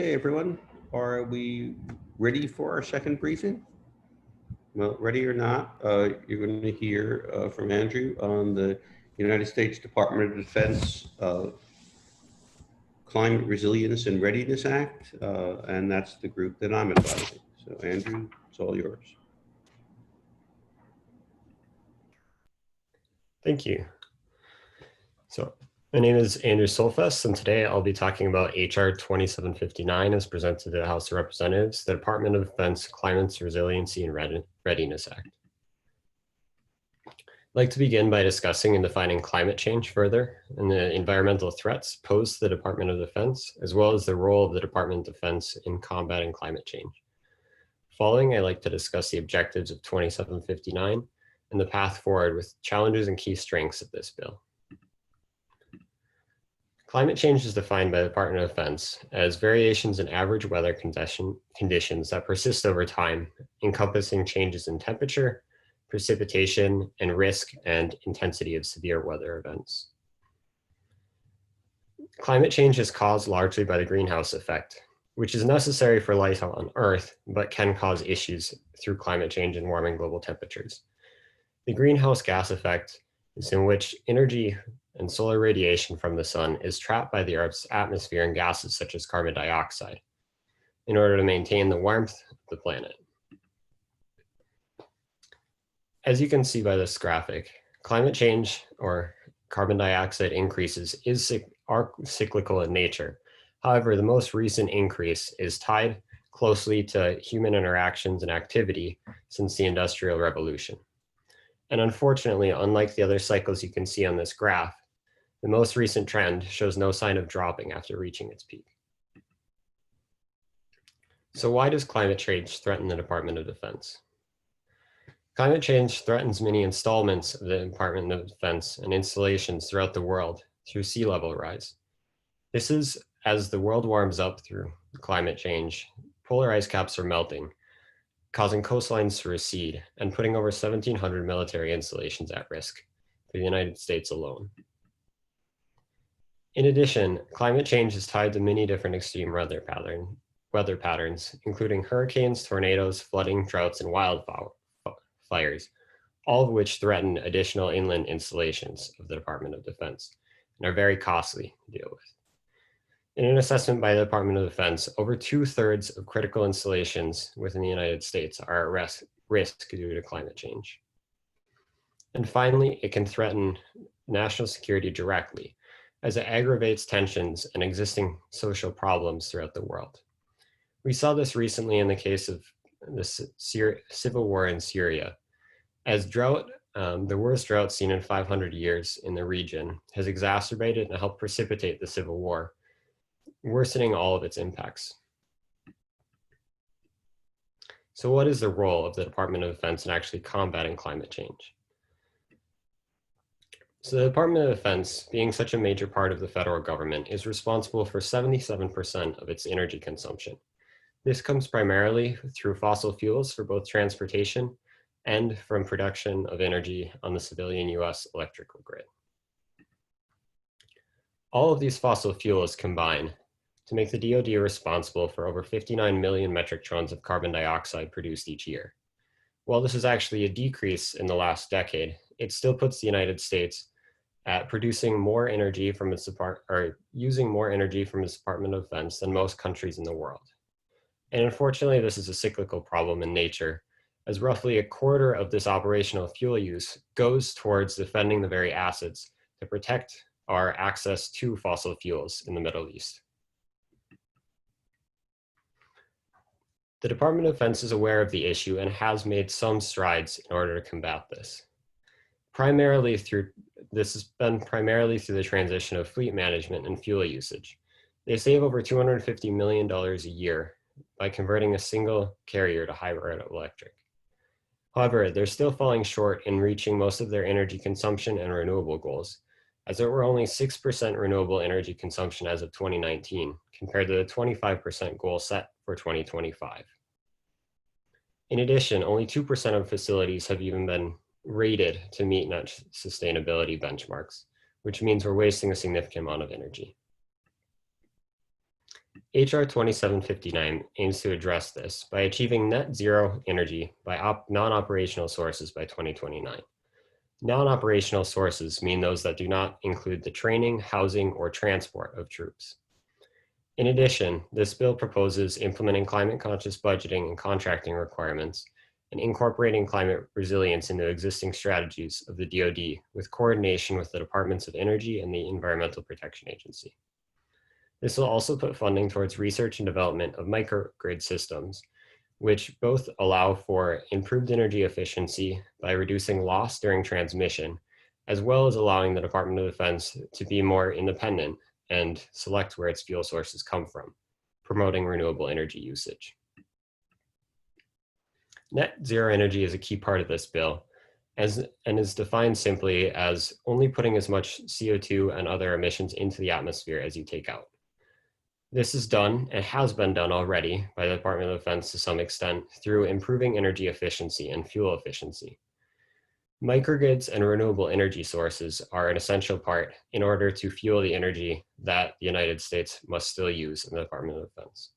Okay, everyone, are we ready for our second briefing? Well, ready or not, you're going to hear from Andrew on the United States Department of Defense Climate Resilience and Readiness Act, and that's the group that I'm advising. So Andrew, it's all yours. Thank you. So my name is Andrew Solfest, and today I'll be talking about HR 2759 as presented to the House of Representatives, the Department of Defense Climate Resiliency and Readiness Act. I'd like to begin by discussing and defining climate change further and the environmental threats posed to the Department of Defense, as well as the role of the Department of Defense in combating climate change. Following, I'd like to discuss the objectives of 2759 and the path forward with challenges and key strengths of this bill. Climate change is defined by the Department of Defense as variations in average weather conditions that persist over time, encompassing changes in temperature, precipitation, and risk and intensity of severe weather events. Climate change is caused largely by the greenhouse effect, which is necessary for life on Earth, but can cause issues through climate change and warming global temperatures. The greenhouse gas effect is in which energy and solar radiation from the sun is trapped by the Earth's atmosphere in gases such as carbon dioxide in order to maintain the warmth of the planet. As you can see by this graphic, climate change or carbon dioxide increases are cyclical in nature. However, the most recent increase is tied closely to human interactions and activity since the Industrial Revolution. And unfortunately, unlike the other cycles you can see on this graph, the most recent trend shows no sign of dropping after reaching its peak. So why does climate change threaten the Department of Defense? Climate change threatens many installments of the Department of Defense and installations throughout the world through sea level rise. This is as the world warms up through climate change, polar ice caps are melting, causing coastlines to recede and putting over 1,700 military installations at risk for the United States alone. In addition, climate change is tied to many different extreme weather patterns, including hurricanes, tornadoes, flooding, droughts, and wildfires, all of which threaten additional inland installations of the Department of Defense and are very costly to deal with. In an assessment by the Department of Defense, over 2/3 of critical installations within the United States are at risk due to climate change. And finally, it can threaten national security directly, as it aggravates tensions and existing social problems throughout the world. We saw this recently in the case of the civil war in Syria, as drought, the worst drought seen in 500 years in the region, has exacerbated and helped precipitate the civil war, worsening all of its impacts. So what is the role of the Department of Defense in actually combating climate change? So the Department of Defense, being such a major part of the federal government, is responsible for 77% of its energy consumption. This comes primarily through fossil fuels for both transportation and from production of energy on the civilian US electrical grid. All of these fossil fuels combine to make the DoD responsible for over 59 million metric tons of carbon dioxide produced each year. While this is actually a decrease in the last decade, it still puts the United States at producing more energy from using more energy from its Department of Defense than most countries in the world. And unfortunately, this is a cyclical problem in nature, as roughly a quarter of this operational fuel use goes towards defending the very assets that protect our access to fossil fuels in the Middle East. The Department of Defense is aware of the issue and has made some strides in order to combat this. This has been primarily through the transition of fleet management and fuel usage. They save over $250 million a year by converting a single carrier to hybrid electric. However, they're still falling short in reaching most of their energy consumption and renewable goals, as there were only 6% renewable energy consumption as of 2019, compared to the 25% goal set for 2025. In addition, only 2% of facilities have even been rated to meet net sustainability benchmarks, which means we're wasting a significant amount of energy. HR 2759 aims to address this by achieving net zero energy by non-operational sources by 2029. Non-operational sources mean those that do not include the training, housing, or transport of troops. In addition, this bill proposes implementing climate-conscious budgeting and contracting requirements and incorporating climate resilience into existing strategies of the DoD with coordination with the Departments of Energy and the Environmental Protection Agency. This will also put funding towards research and development of microgrid systems, which both allow for improved energy efficiency by reducing loss during transmission, as well as allowing the Department of Defense to be more independent and select where its fuel sources come from, promoting renewable energy usage. Net zero energy is a key part of this bill and is defined simply as only putting as much CO2 and other emissions into the atmosphere as you take out. This is done and has been done already by the Department of Defense to some extent through improving energy efficiency and fuel efficiency. Microgrids and renewable energy sources are an essential part in order to fuel the energy that the United States must still use in the Department of Defense.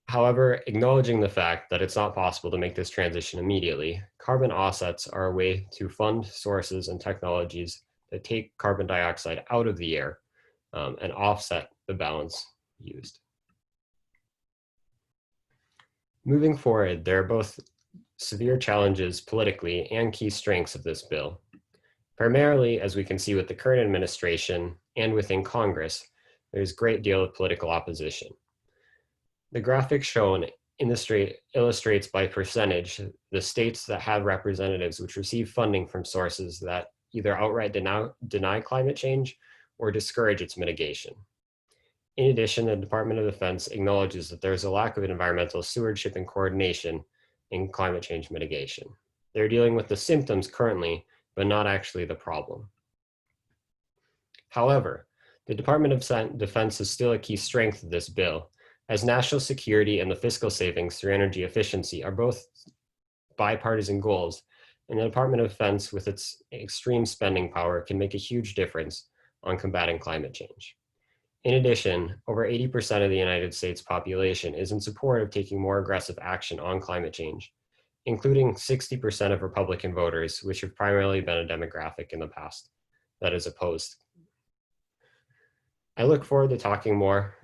However, acknowledging the fact that it's not possible to make this transition immediately, carbon offsets are a way to fund sources and technologies that take carbon dioxide out of the air and offset the balance used. Moving forward, there are both severe challenges politically and key strengths of this bill. Primarily, as we can see with the current administration and within Congress, there's a great deal of political opposition. The graphic shown illustrates by percentage the states that have representatives which receive funding from sources that either outright deny climate change or discourage its mitigation. In addition, the Department of Defense acknowledges that there is a lack of environmental stewardship and coordination in climate change mitigation. They're dealing with the symptoms currently, but not actually the problem. However, the Department of Defense is still a key strength of this bill, as national security and the fiscal savings through energy efficiency are both bipartisan goals, and the Department of Defense, with its extreme spending power, can make a huge difference on combating climate change. In addition, over 80% of the United States population is in support of taking more aggressive action on climate change, including 60% of Republican voters, which have primarily been a demographic in the past that is opposed. I look forward to talking more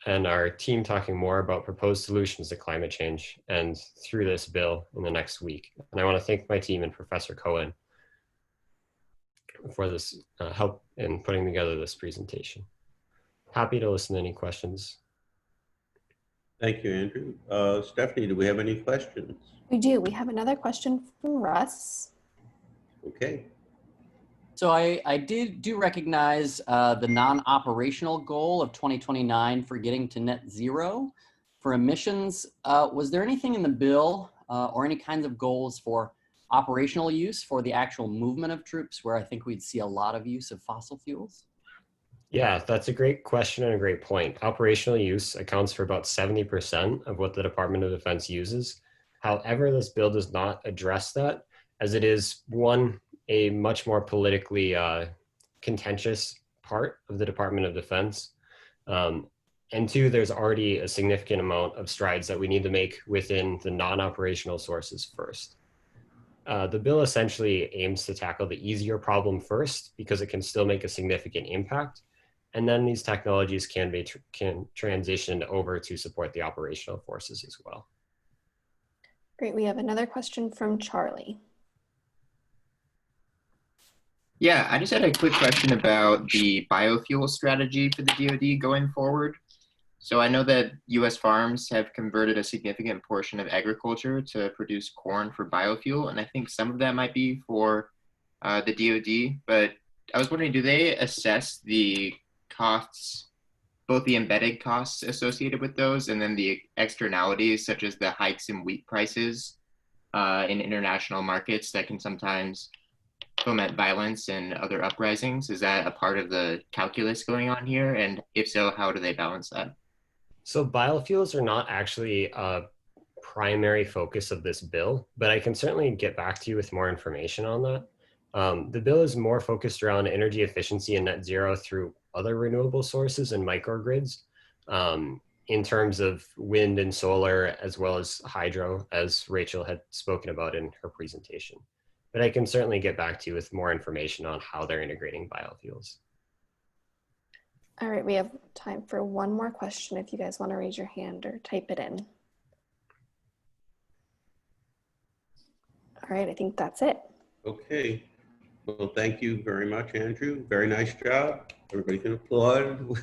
and our team talking more about proposed solutions to climate change and through this bill in the next week. And I want to thank my team and Professor Cohen for this help in putting together this presentation. Happy to listen to any questions. Thank you, Andrew. Stephanie, do we have any questions? We do. We have another question from Russ. Okay. So I do recognize the non-operational goal of 2029 for getting to net zero for emissions. Was there anything in the bill or any kinds of goals for operational use for the actual movement of troops, where I think we'd see a lot of use of fossil fuels? Yeah, that's a great question and a great point. Operational use accounts for about 70% of what the Department of Defense uses. However, this bill does not address that, as it is, one, a much more politically contentious part of the Department of Defense. And two, there's already a significant amount of strides that we need to make within the non-operational sources first. The bill essentially aims to tackle the easier problem first because it can still make a significant impact. And then these technologies can transition over to support the operational forces as well. Great. We have another question from Charlie. Yeah, I just had a quick question about the biofuel strategy for the DoD going forward. So I know that U.S. farms have converted a significant portion of agriculture to produce corn for biofuel, and I think some of that might be for the DoD, but I was wondering, do they assess the costs, both the embedded costs associated with those and then the externalities such as the hikes in wheat prices in international markets that can sometimes foment violence and other uprisings? Is that a part of the calculus going on here? And if so, how do they balance that? So biofuels are not actually a primary focus of this bill, but I can certainly get back to you with more information on that. The bill is more focused around energy efficiency and net zero through other renewable sources and microgrids. in terms of wind and solar, as well as hydro, as Rachel had spoken about in her presentation. But I can certainly get back to you with more information on how they're integrating biofuels. All right, we have time for one more question if you guys want to raise your hand or type it in. All right, I think that's it. Okay. Well, thank you very much, Andrew. Very nice job. Everybody can applaud.